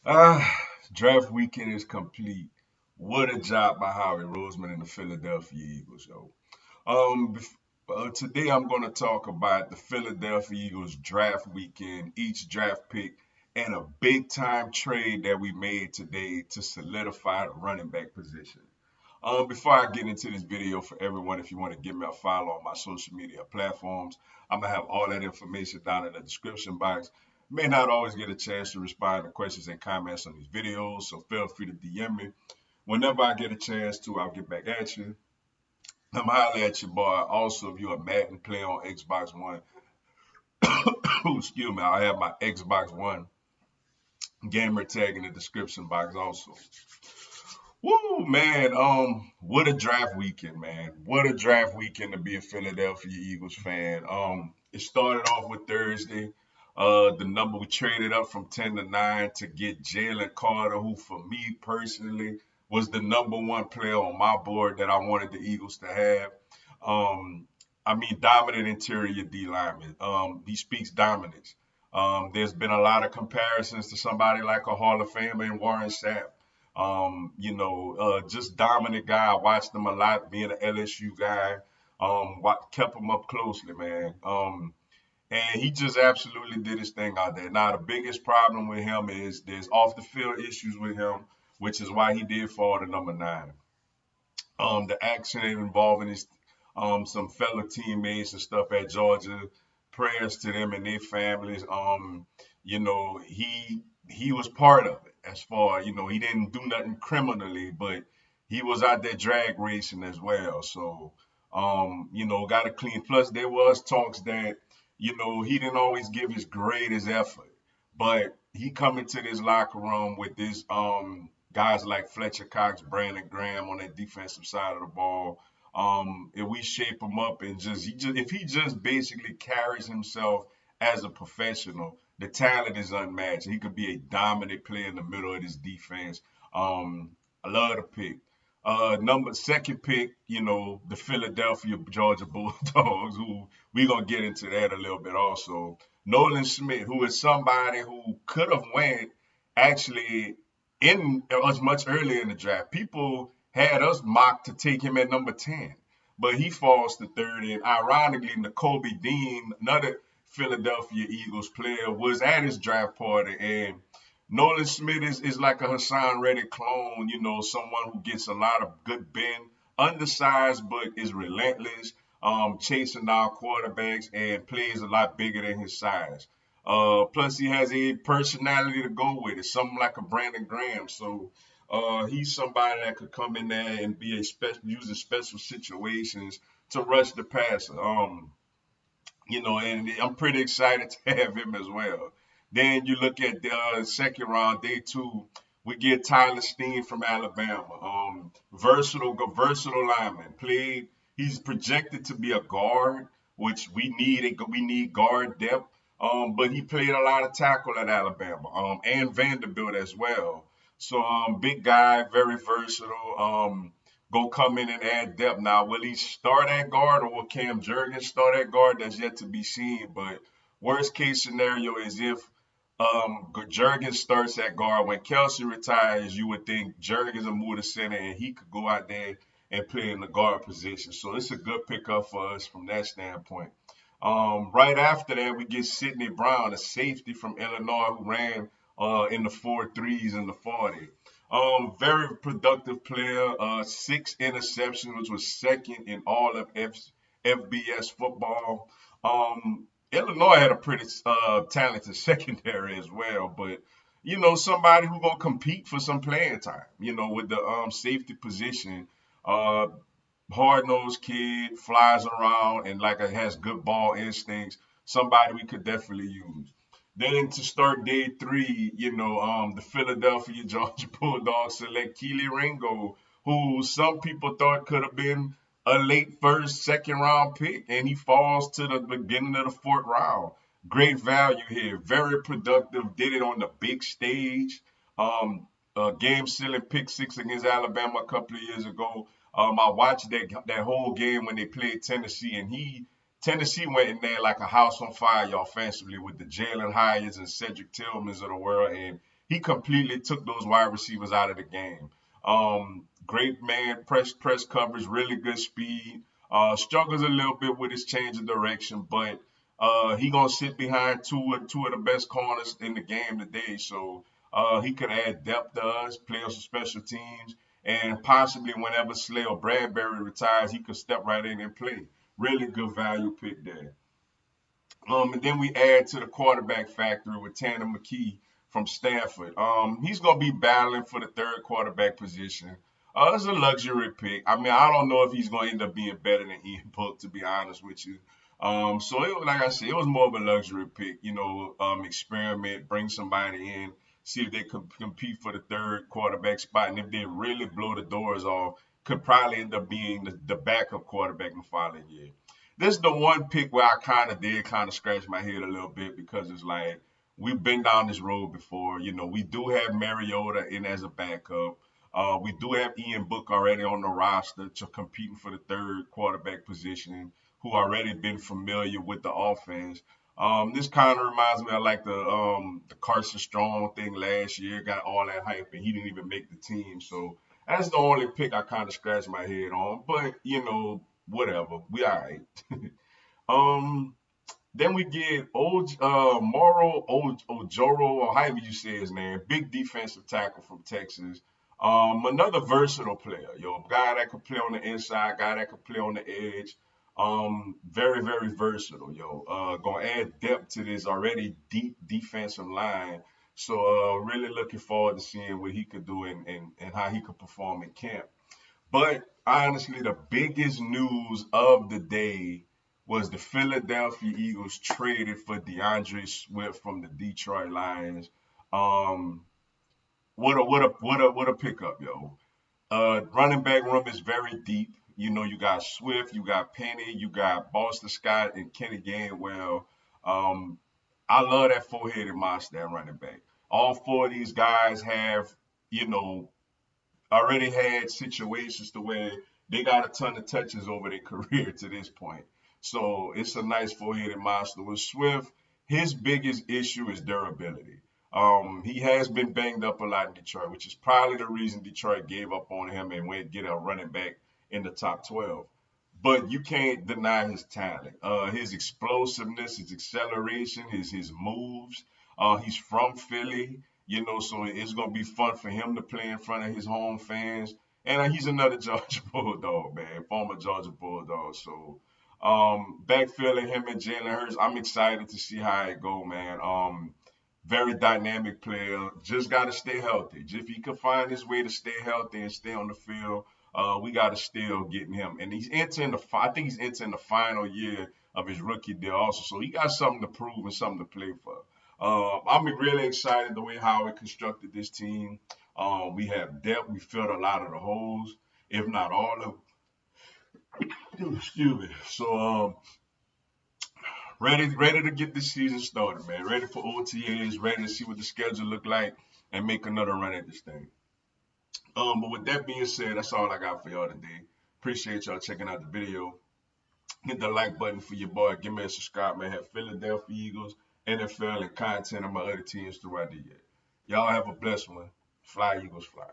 Ah, Draft weekend is complete. What a job by Howie Roseman and the Philadelphia Eagles, yo. Today I'm going to talk about the Philadelphia Eagles draft weekend, each draft pick, and a big time trade that we made today to solidify the running back position. Before I get into this video, for everyone, if you want to give me a follow on my social media platforms, I'm gonna have all that information down in the description box. May not always get a chance to respond to questions and comments on these videos, so feel free to DM me. Whenever I get a chance to, I'll get back at you. I'm holler at you, boy. Also, if you're a Madden player on Xbox One, excuse me, I have my Xbox One gamer tag in the description box also. Woo, man. What a draft weekend, man. What a draft weekend to be a Philadelphia Eagles fan. It started off with Thursday. The number we traded up from 10 to 9 to get Jalen Carter, who for me personally was the number one player on my board that I wanted the Eagles to have. Um, dominant interior D lineman. He speaks dominance. There's been a lot of comparisons to somebody like a Hall of Famer in Warren Sapp. Just dominant guy. I watched him a lot, being an LSU guy. Kept him up closely, man. And he just absolutely did his thing out there. Now, the biggest problem with him is there's off the field issues with him, which is why he did fall to number 9. The accident involving his some fellow teammates and stuff at Georgia. Prayers to them and their families. He was part of it as far, he didn't do nothing criminally, but he was out there drag racing as well. So got to clean. Plus there was talks that, he didn't always give his greatest effort. But he come into this locker room with this guys like Fletcher Cox, Brandon Graham on that defensive side of the ball. If we shape him up and if he just basically carries himself as a professional, the talent is unmatched. He could be a dominant player in the middle of this defense. I love the pick. Number second pick, the Philadelphia Georgia Bulldogs, who we gonna get into that a little bit also. Nolan Smith, who is somebody who could have went actually in us much earlier in the draft. People had us mocked to take him at number 10, but he falls to third. And ironically, Nakobe Dean, another Philadelphia Eagles player, was at his draft party. And Nolan Smith is like a Hassan Reddick clone, someone who gets a lot of good bend, undersized, but is relentless, chasing down quarterbacks and plays a lot bigger than his size. Plus, he has a personality to go with it, something like a Brandon Graham. So he's somebody that could come in there and be using special situations to rush the passer. And I'm pretty excited to have him as well. Then you look at the second round, day 2, we get Tyler Steen from Alabama. Versatile lineman. He's projected to be a guard, which we need. We need guard depth. But he played a lot of tackle at Alabama, and Vanderbilt as well. So big guy, very versatile. Go come in and add depth. Now, will he start at guard or will Cam Jurgens start at guard? That's yet to be seen. But worst case scenario is if Jurgens starts at guard. When Kelsey retires, you would think Jurgens will move to center and he could go out there and play in the guard position. So it's a good pickup for us from that standpoint. Right after that, we get Sidney Brown, a safety from Illinois who ran in the 4.3s and the 40. Very productive player, 6 interceptions, which was second in all of FBS football. Illinois had a pretty talented secondary as well, but somebody who gonna compete for some playing time. With the safety position, uh, hard nosed kid, flies around, and has good ball instincts. Somebody we could definitely use. Then to start day 3, the Philadelphia Georgia Bulldogs select Keely Ringo, who some people thought could have been a late first, second round pick, and he falls to the beginning of the 4th round. Great value here, very productive. Did it on the big stage. Game sealing pick 6 against Alabama a couple of years ago. I watched that whole game when they played Tennessee, and Tennessee went in there like a house on fire offensively with the Jalen Hyers and Cedric Tillmans of the world, and he completely took those wide receivers out of the game. Great man, press coverage, really good speed. Struggles a little bit with his change of direction, but he gonna sit behind two of the best corners in the game today. So he could add depth to us, play on some special teams, and possibly whenever Slay or Bradbury retires, he could step right in and play. Really good value pick there. And then we add to the quarterback factory with Tanner McKee from Stanford. He's going to be battling for the third quarterback position. It's a luxury pick. I mean, I don't know if he's going to end up being better than Ian Book, to be honest with you. So it, like I said, it was more of a luxury pick. Experiment, bring somebody in, see if they could compete for the third quarterback spot, and if they really blow the doors off, could probably end up being the backup quarterback in the following year. This is the one pick where I kind of scratch my head a little bit because it's like we've been down this road before. We do have Mariota in as a backup. We do have Ian Book already on the roster to competing for the third quarterback position, who already been familiar with the offense. This kind of reminds me of like the Carson Strong thing last year. Got all that hype and he didn't even make the team. So that's the only pick I kind of scratch my head on. But whatever, we all right. um, then we get Moro Ojoro, or however you say his name, big defensive tackle from Texas. Another versatile player, guy that could play on the inside, guy that could play on the edge. Very, very versatile, gonna add depth to this already deep defensive line. So really looking forward to seeing what he could do and how he could perform in camp. But honestly, the biggest news of the day was the Philadelphia Eagles traded for DeAndre Swift from the Detroit Lions. Um, what a pickup, yo. Running back room is very deep. You got Swift, you got Penny, you got Boston Scott, and Kenny Gainwell. Um, I love that four-headed monster at running back. All four of these guys have, you know, already had situations to where they got a ton of touches over their career to this point. So it's a nice four-headed monster. With Swift, his biggest issue is durability. He has been banged up a lot in Detroit, which is probably the reason Detroit gave up on him and went get a running back in the top 12. But you can't deny his talent, his explosiveness, his acceleration, his moves. He's from Philly, so it's gonna be fun for him to play in front of his home fans. And he's another Georgia Bulldog, man, former Georgia Bulldog. So backfilling him and Jalen Hurts, I'm excited to see how it go, man. Very dynamic player. Just got to stay healthy. If he can find his way to stay healthy and stay on the field, we got to still getting him. And I think he's entering the final year of his rookie deal also. So he got something to prove and something to play for. I'm really excited the way Howard constructed this team. We have depth. We filled a lot of the holes, if not all of them. Excuse me. So ready to get this season started, man. Ready for OTAs, ready to see what the schedule look like and make another run at this thing. But with that being said, that's all I got for y'all today. Appreciate y'all checking out the video. Hit the like button for your boy. Give me a subscribe, man. Have Philadelphia Eagles, NFL, and content on my other teams throughout the year. Y'all have a blessed one. Fly, Eagles, fly.